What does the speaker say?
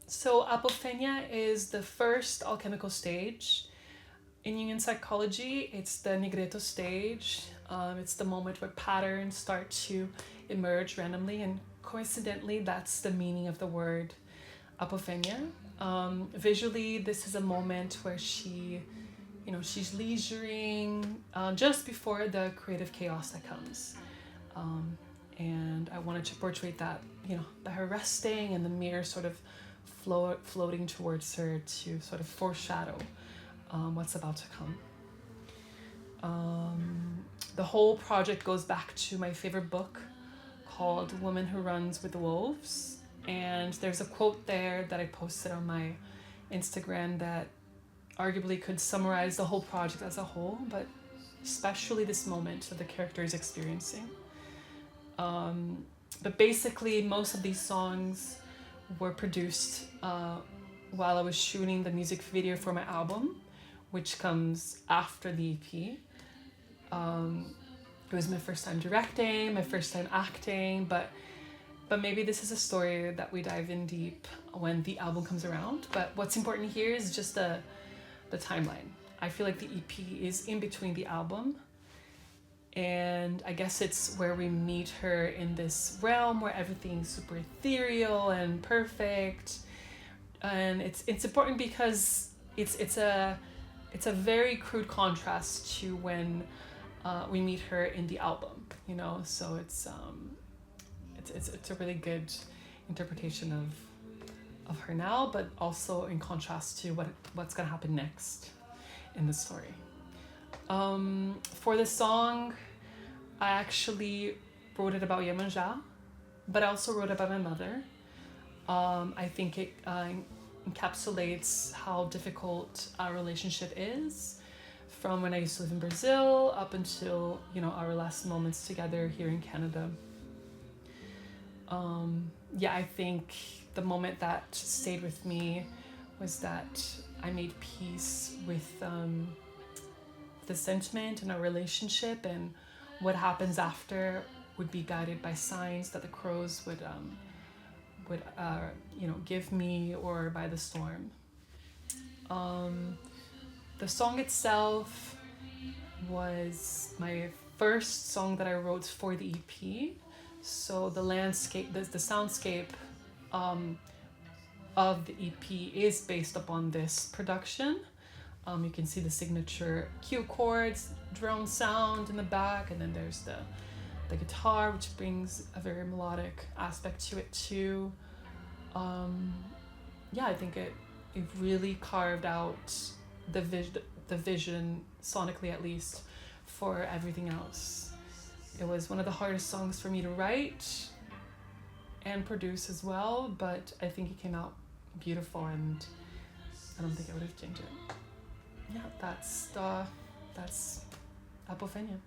So Apophenia is the first alchemical stage. In Jungian psychology, it's the Nigreto stage. It's the moment where patterns start to emerge randomly, and coincidentally, that's the meaning of the word Apophenia. Visually, this is a moment where she's leisuring just before the creative chaos that comes. And I wanted to portray that, by her resting and the mirror sort of floating towards her to sort of foreshadow what's about to come. The whole project goes back to my favorite book called Woman Who Runs with the Wolves. And there's a quote there that I posted on my Instagram that arguably could summarize the whole project as a whole, but especially this moment that the character is experiencing. But basically, most of these songs were produced while I was shooting the music video for my album, which comes after the EP. It was my first time directing, my first time acting, but maybe this is a story that we dive in deep when the album comes around. But what's important here is just the timeline. I feel like the EP is in between the album, and I guess it's where we meet her in this realm where everything's super ethereal and perfect. And it's important because it's a very crude contrast to when we meet her in the album, so it's a really good interpretation of her now, but also in contrast to what's gonna happen next in the story. For this song, I actually wrote it about Iemanjá, but I also wrote about my mother. I think it encapsulates how difficult our relationship is, from when I used to live in Brazil up until our last moments together here in Canada. I think the moment that stayed with me was that I made peace with the sentiment in our relationship, and what happens after would be guided by signs that the crows would give me, or by the storm. The song itself was my first song that I wrote for the EP. So the landscape, the soundscape of the EP is based upon this production. You can see the signature cue chords, drone sound in the back, and then there's the guitar, which brings a very melodic aspect to it too. I think it really carved out the vision, sonically at least, for everything else. It was one of the hardest songs for me to write and produce as well, but I think it came out beautiful, and I don't think I would have changed it. That's Apophenia.